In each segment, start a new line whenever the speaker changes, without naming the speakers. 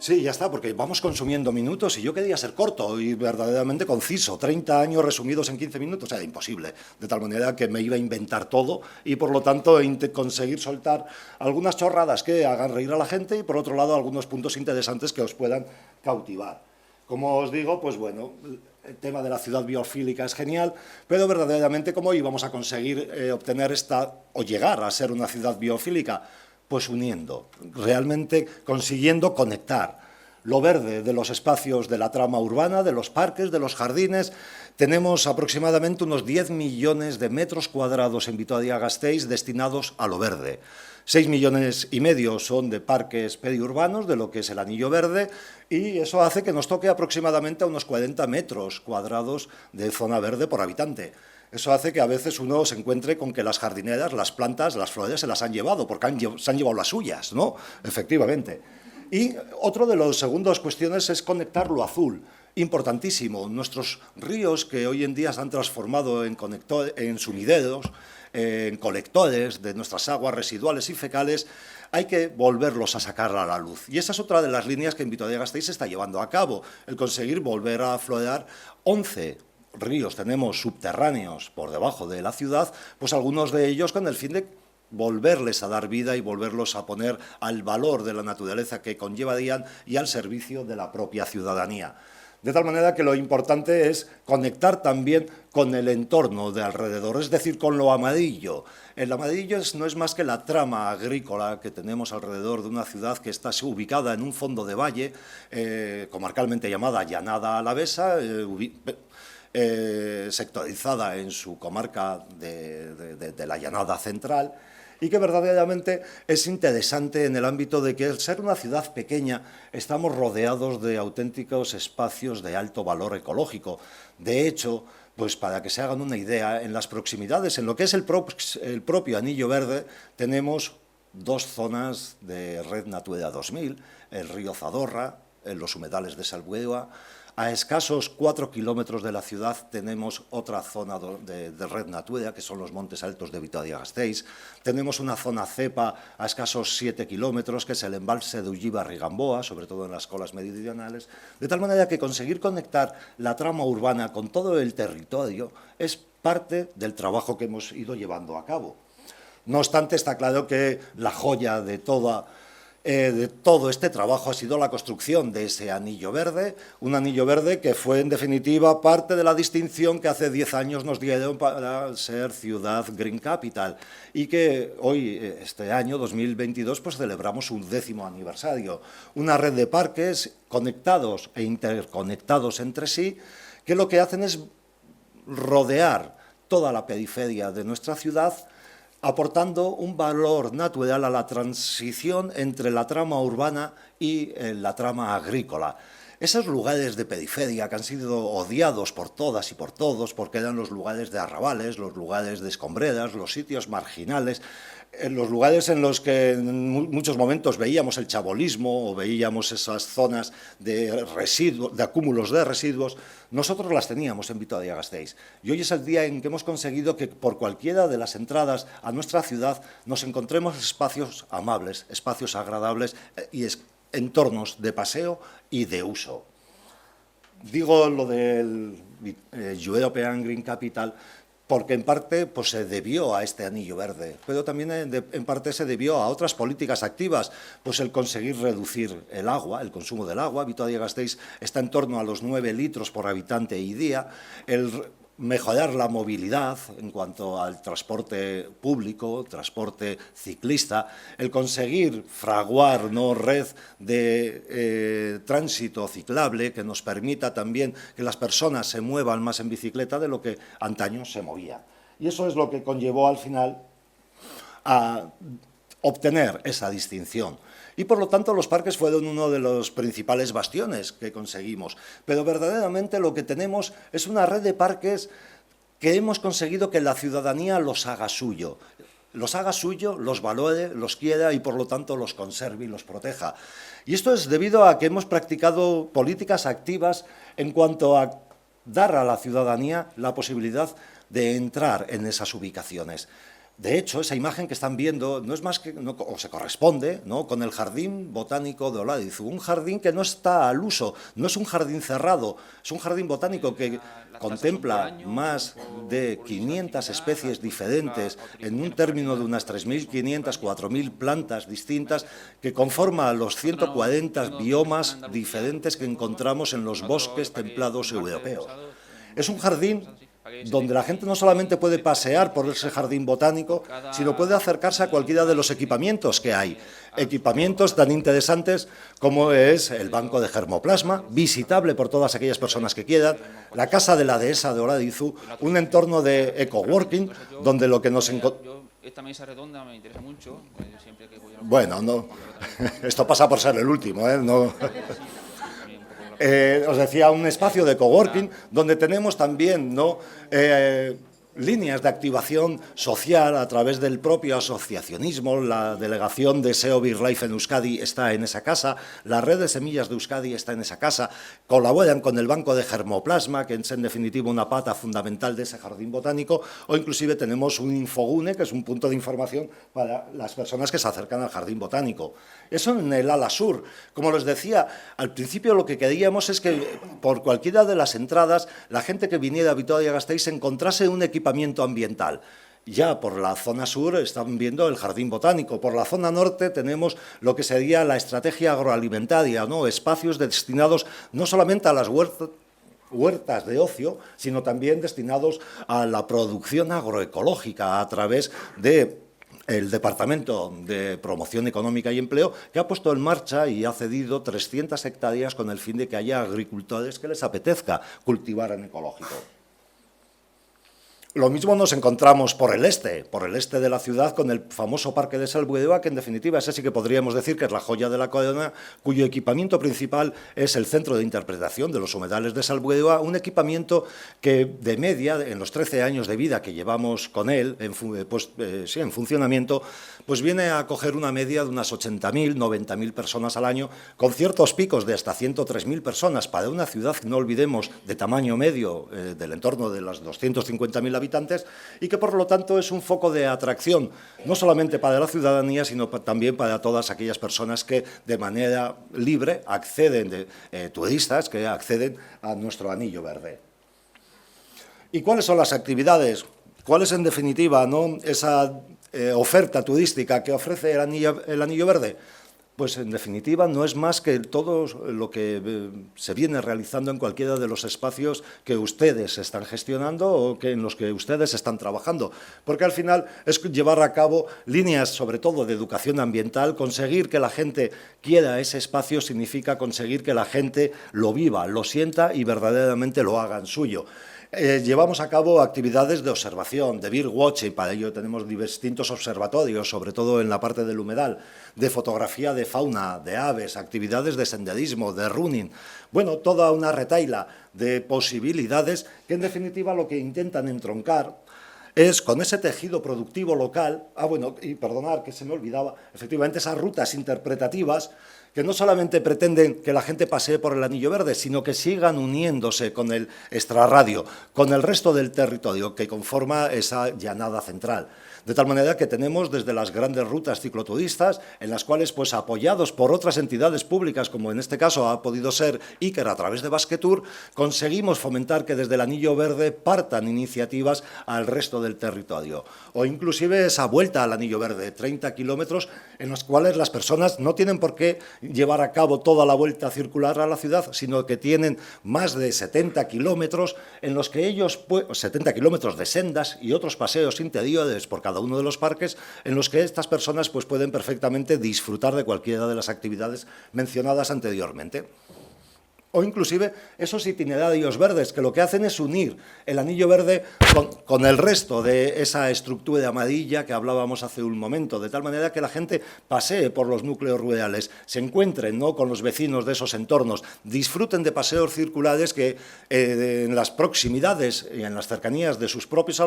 Sí, ya está, porque vamos consumiendo minutos y yo quería ser corto y verdaderamente conciso. 30 años resumidos en 15 minutos era imposible, de tal manera que me iba a inventar todo y por lo tanto conseguir soltar algunas chorradas que hagan reír a la gente y por otro lado algunos puntos interesantes que os puedan cautivar. Como os digo, pues bueno, el tema de la ciudad biofílica es genial, pero verdaderamente ¿cómo íbamos a conseguir obtener esta o llegar a ser una ciudad biofílica? Pues uniendo, realmente consiguiendo conectar lo verde de los espacios de la trama urbana, de los parques, de los jardines. Tenemos aproximadamente unos 10 millones de metros cuadrados en Vitoria-Gasteiz destinados a lo verde. 6,5 millones son de parques periurbanos, de lo que es el anillo verde, y eso hace que nos toque aproximadamente a unos 40 metros cuadrados de zona verde por habitante. Eso hace que a veces uno se encuentre con que las jardineras, las plantas, las flores se las han llevado, porque se han llevado las suyas, ¿no? Efectivamente. Y otro de las segundas cuestiones es conectar lo azul. Importantísimo. Nuestros ríos, que hoy en día se han transformado en sumideros, en colectores de nuestras aguas residuales y fecales, hay que volverlos a sacar a la luz. Y esa es otra de las líneas que en Vitoria-Gasteiz se está llevando a cabo, el conseguir volver a aflorar 11 ríos tenemos subterráneos por debajo de la ciudad, pues algunos de ellos con el fin de volverles a dar vida y volverlos a poner al valor de la naturaleza que conllevarían y al servicio de la propia ciudadanía. De tal manera que lo importante es conectar también con el entorno de alrededor, es decir, con lo amarillo. El amarillo no es más que la trama agrícola que tenemos alrededor de una ciudad que está ubicada en un fondo de valle, comarcalmente llamada Llanada Alavesa, sectorizada en su comarca de la Llanada Central, y que verdaderamente es interesante en el ámbito de que, al ser una ciudad pequeña, estamos rodeados de auténticos espacios de alto valor ecológico. De hecho, pues para que se hagan una idea, en las proximidades, en lo que es el propio Anillo Verde, tenemos dos zonas de Red Natura 2000, el río Zadorra, en los humedales de Salbueva. A escasos 4 kilómetros de la ciudad tenemos otra zona de Red Natura, que son los Montes Altos de Vitoria-Gasteiz. Tenemos una zona cepa a escasos 7 kilómetros, que es el embalse de Ullibarri-Gamboa, sobre todo en las colas meridionales. De tal manera que conseguir conectar la trama urbana con todo el territorio es parte del trabajo que hemos ido llevando a cabo. No obstante, está claro que la joya de todo este trabajo ha sido la construcción de ese anillo verde, un anillo verde que fue en definitiva parte de la distinción que hace 10 años nos dieron para ser ciudad Green Capital y que hoy, este año 2022, pues celebramos su 10º aniversario. Una red de parques conectados e interconectados entre sí que lo que hacen es rodear toda la periferia de nuestra ciudad, aportando un valor natural a la transición entre la trama urbana y la trama agrícola. Esos lugares de periferia que han sido odiados por todas y por todos, porque eran los lugares de arrabales, los lugares de escombreras, los sitios marginales, los lugares en los que en muchos momentos veíamos el chabolismo o veíamos esas zonas de residuos, de acúmulos de residuos, nosotros las teníamos en Vitoria-Gasteiz. Y hoy es el día en que hemos conseguido que por cualquiera de las entradas a nuestra ciudad nos encontremos espacios amables, espacios agradables y entornos de paseo y de uso. Digo lo del European Green Capital porque en parte pues, se debió a este anillo verde, pero también en parte se debió a otras políticas activas, pues el conseguir reducir el agua, el consumo del agua. Vitoria-Gasteiz está en torno a los 9 litros por habitante y día, el mejorar la movilidad en cuanto al transporte público, transporte ciclista, el conseguir fraguar una red de tránsito ciclable que nos permita también que las personas se muevan más en bicicleta de lo que antaño se movía. Y eso es lo que conllevó al final a obtener esa distinción. Y por lo tanto los parques fueron uno de los principales bastiones que conseguimos. Pero verdaderamente lo que tenemos es una red de parques que hemos conseguido que la ciudadanía los haga suyo. Los haga suyo, los valore, los quiera y por lo tanto los conserve y los proteja. Y esto es debido a que hemos practicado políticas activas en cuanto a dar a la ciudadanía la posibilidad de entrar en esas ubicaciones. De hecho, esa imagen que están viendo no es más que, no, o se corresponde, ¿no?, con el Jardín Botánico de Oladizu, un jardín que no está al uso, no es un jardín cerrado, es un jardín botánico que contempla más de 500 especies diferentes en un término de unas 3.500, 4.000 plantas distintas que conforman los 140 biomas diferentes que encontramos en los bosques templados europeos. Es un jardín donde la gente no solamente puede pasear por ese jardín botánico, sino puede acercarse a cualquiera de los equipamientos que hay. Equipamientos tan interesantes como es el banco de germoplasma, visitable por todas aquellas personas que quieran, la casa de la dehesa de Oladizu, un entorno de ecoworking, donde lo que nos encontramos...
Esta mesa redonda me interesa mucho. Siempre que voy a...
Bueno, no, esto pasa por ser el último, ¿eh? No... os decía, un espacio de coworking donde tenemos también, ¿no?, líneas de activación social a través del propio asociacionismo. La delegación de SEO BirdLife en Euskadi está en esa casa, la red de semillas de Euskadi está en esa casa, colaboran con el banco de germoplasma, que es en definitiva una pata fundamental de ese jardín botánico, o inclusive tenemos un infogune, que es un punto de información para las personas que se acercan al jardín botánico. Eso en el ala sur. Como les decía, al principio lo que queríamos es que por cualquiera de las entradas la gente que viniera a Vitoria-Gasteiz encontrase un equipamiento ambiental. Ya por la zona sur están viendo el jardín botánico, por la zona norte tenemos lo que sería la estrategia agroalimentaria, ¿no?, espacios destinados no solamente a las huertas de ocio, sino también destinados a la producción agroecológica a través de el Departamento de Promoción Económica y Empleo, que ha puesto en marcha y ha cedido 300 hectáreas con el fin de que haya agricultores que les apetezca cultivar en ecológico. Lo mismo nos encontramos por el este de la ciudad, con el famoso Parque de Salbuedua, que en definitiva ese sí que podríamos decir que es la joya de la corona, cuyo equipamiento principal es el centro de interpretación de los humedales de Salbuedua, un equipamiento que de media, en los 13 años de vida que llevamos con él, en funcionamiento, pues viene a coger una media de unas 80.000, 90.000 personas al año, con ciertos picos de hasta 103.000 personas para una ciudad, no olvidemos, de tamaño medio, del entorno de las 250.000 habitantes, y que por lo tanto es un foco de atracción, no solamente para la ciudadanía, sino también para todas aquellas personas que de manera libre acceden, turistas que acceden a nuestro anillo verde. ¿Y cuáles son las actividades? ¿Cuál es en definitiva, ¿no?, esa oferta turística que ofrece el anillo verde? Pues en definitiva no es más que todo lo que se viene realizando en cualquiera de los espacios que ustedes están gestionando o en los que ustedes están trabajando, porque al final es llevar a cabo líneas sobre todo de educación ambiental. Conseguir que la gente quiera ese espacio significa conseguir que la gente lo viva, lo sienta y verdaderamente lo hagan suyo. Llevamos a cabo actividades de observación, de birdwatching, para ello tenemos distintos observatorios, sobre todo en la parte del humedal, de fotografía de fauna, de aves, actividades de senderismo, de running, bueno, toda una retahíla de posibilidades que en definitiva lo que intentan entroncar es con ese tejido productivo local, y perdonad que se me olvidaba, efectivamente esas rutas interpretativas que no solamente pretenden que la gente pasee por el anillo verde, sino que sigan uniéndose con el extrarradio, con el resto del territorio que conforma esa llanada central. De tal manera que tenemos desde las grandes rutas cicloturistas, en las cuales, pues apoyados por otras entidades públicas, como en este caso ha podido ser Iker a través de Basquetour, conseguimos fomentar que desde el anillo verde partan iniciativas al resto del territorio. O inclusive esa vuelta al anillo verde, 30 kilómetros, en los cuales las personas no tienen por qué llevar a cabo toda la vuelta circular a la ciudad, sino que tienen más de 70 kilómetros en los que ellos, 70 kilómetros de sendas y otros paseos interiores por cada uno de los parques, en los que estas personas pues pueden perfectamente disfrutar de cualquiera de las actividades mencionadas anteriormente. O inclusive esos itinerarios verdes que lo que hacen es unir el anillo verde con el resto de esa estructura amarilla que hablábamos hace un momento, de tal manera que la gente pasee por los núcleos rurales, se encuentren, ¿no?, con los vecinos de esos entornos, disfruten de paseos circulares que en las proximidades y en las cercanías de sus propios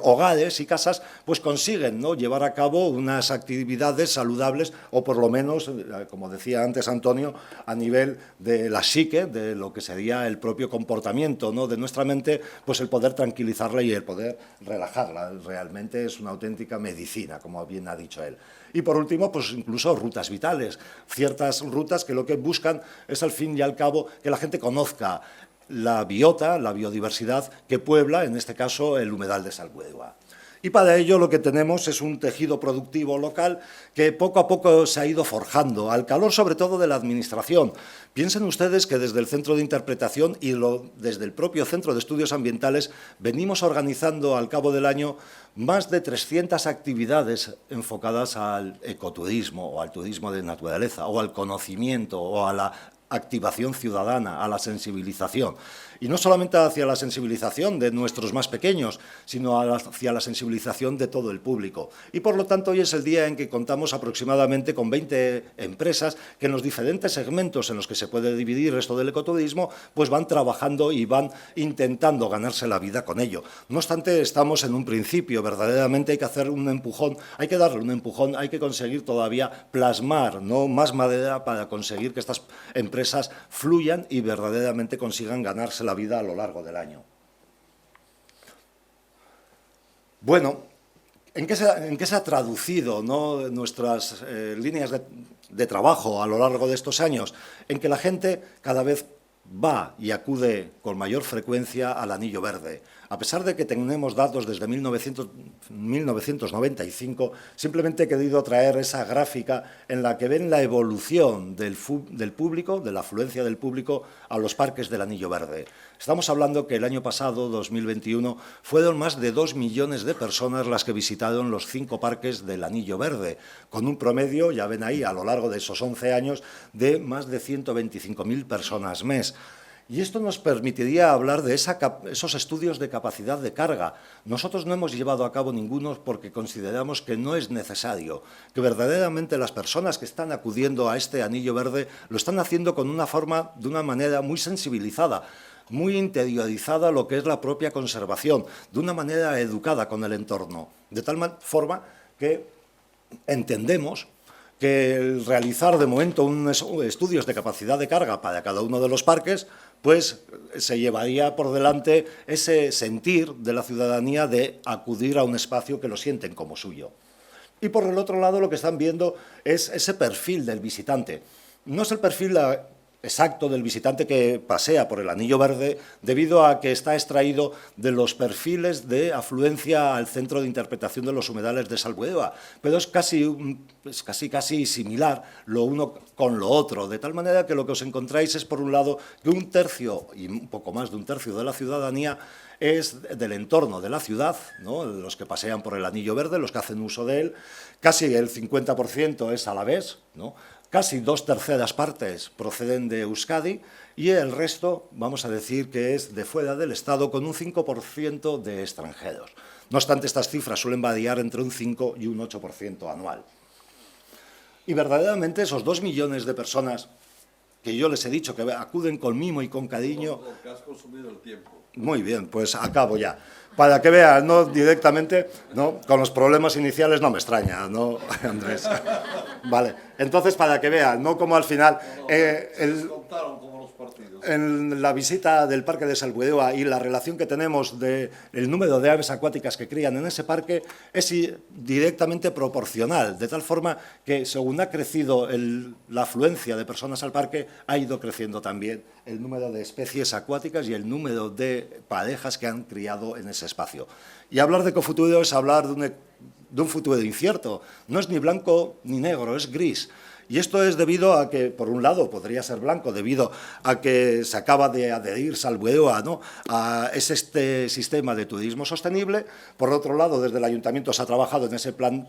hogares y casas pues consiguen, ¿no?, llevar a cabo unas actividades saludables o por lo menos, como decía antes Antonio, a nivel de la psique detalle de lo que sería el propio comportamiento, ¿no?, de nuestra mente, pues el poder tranquilizarla y el poder relajarla. Realmente es una auténtica medicina, como bien ha dicho él. Y por último, pues incluso rutas vitales, ciertas rutas que lo que buscan es al fin y al cabo que la gente conozca la biota, la biodiversidad que puebla, en este caso, el humedal de Salbuedua. Y para ello lo que tenemos es un tejido productivo local que poco a poco se ha ido forjando, al calor sobre todo de la Administración. Piensen ustedes que desde el Centro de Interpretación y desde el propio Centro de Estudios Ambientales venimos organizando al cabo del año más de 300 actividades enfocadas al ecoturismo o al turismo de naturaleza o al conocimiento o a la activación ciudadana, a la sensibilización. Y no solamente hacia la sensibilización de nuestros más pequeños, sino hacia la sensibilización de todo el público. Y por lo tanto hoy es el día en que contamos aproximadamente con 20 empresas que en los diferentes segmentos en los que se puede dividir esto del ecoturismo, pues van trabajando y van intentando ganarse la vida con ello. No obstante, estamos en un principio, verdaderamente hay que hacer un empujón, hay que darle un empujón, hay que conseguir todavía plasmar, ¿no?, más madera para conseguir que estas empresas fluyan y verdaderamente consigan ganarse la vida a lo largo del año. Bueno, ¿en qué se ha traducido, ¿no?, nuestras líneas de trabajo a lo largo de estos años? En que la gente cada vez va y acude con mayor frecuencia al Anillo Verde. A pesar de que tenemos datos desde 1995, simplemente he querido traer esa gráfica en la que ven la evolución del público, de la afluencia del público a los parques del Anillo Verde. Estamos hablando que el año pasado, 2021, fueron más de 2 millones de personas las que visitaron los 5 parques del Anillo Verde, con un promedio, ya ven ahí, a lo largo de esos 11 años, de más de 125.000 personas mes. Y esto nos permitiría hablar de esos estudios de capacidad de carga. Nosotros no hemos llevado a cabo ninguno porque consideramos que no es necesario, que verdaderamente las personas que están acudiendo a este Anillo Verde lo están haciendo de una manera muy sensibilizada, muy interiorizada a lo que es la propia conservación, de una manera educada con el entorno, de tal forma que entendemos que el realizar de momento unos estudios de capacidad de carga para cada uno de los parques, pues se llevaría por delante ese sentir de la ciudadanía de acudir a un espacio que lo sienten como suyo. Y por el otro lado lo que están viendo es ese perfil del visitante. No es el perfil exacto del visitante que pasea por el Anillo Verde debido a que está extraído de los perfiles de afluencia al Centro de Interpretación de los Humedales de Salbuedua, pero es casi similar lo uno con lo otro, de tal manera que lo que os encontráis es, por un lado, que 1/3 y un poco más de 1/3 de la ciudadanía es del entorno de la ciudad, ¿no?, los que pasean por el Anillo Verde, los que hacen uso de él, casi el 50% es alavés, ¿no?, casi 2/3 partes proceden de Euskadi y el resto, vamos a decir, que es de fuera del Estado, con un 5% de extranjeros. No obstante, estas cifras suelen variar entre un 5 y un 8% anual. Y verdaderamente esos 2 millones de personas que yo les he dicho que acuden con mimo y con cariño...
Lo que has consumido el tiempo.
Muy bien, pues acabo ya. Para que vean, no directamente, ¿no?, con los problemas iniciales no me extraña, ¿no, Andrés? Vale, entonces para que vean, no como al final...
Contaron como los partidos.
En la visita del Parque de Salbuedua y la relación que tenemos del número de aves acuáticas que crían en ese parque es directamente proporcional, de tal forma que según ha crecido la afluencia de personas al parque, ha ido creciendo también el número de especies acuáticas y el número de parejas que han criado en ese espacio. Y hablar de ecofuturo es hablar de un futuro incierto, no es ni blanco ni negro, es gris. Y esto es debido a que, por un lado, podría ser blanco, debido a que se acaba de adherir Salbuedua, ¿no?, a este sistema de turismo sostenible. Por otro lado, desde el Ayuntamiento se ha trabajado en ese plan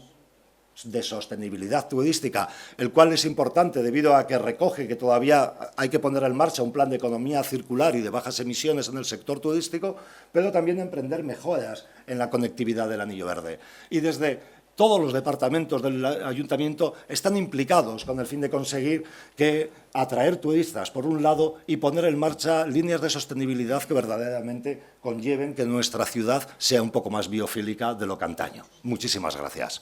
de sostenibilidad turística, el cual es importante debido a que recoge que todavía hay que poner en marcha un plan de economía circular y de bajas emisiones en el sector turístico, pero también emprender mejoras en la conectividad del Anillo Verde. Y desde todos los departamentos del Ayuntamiento están implicados con el fin de conseguir atraer turistas, por un lado, y poner en marcha líneas de sostenibilidad que verdaderamente conlleven que nuestra ciudad sea un poco más biofílica de lo que antaño. Muchísimas gracias.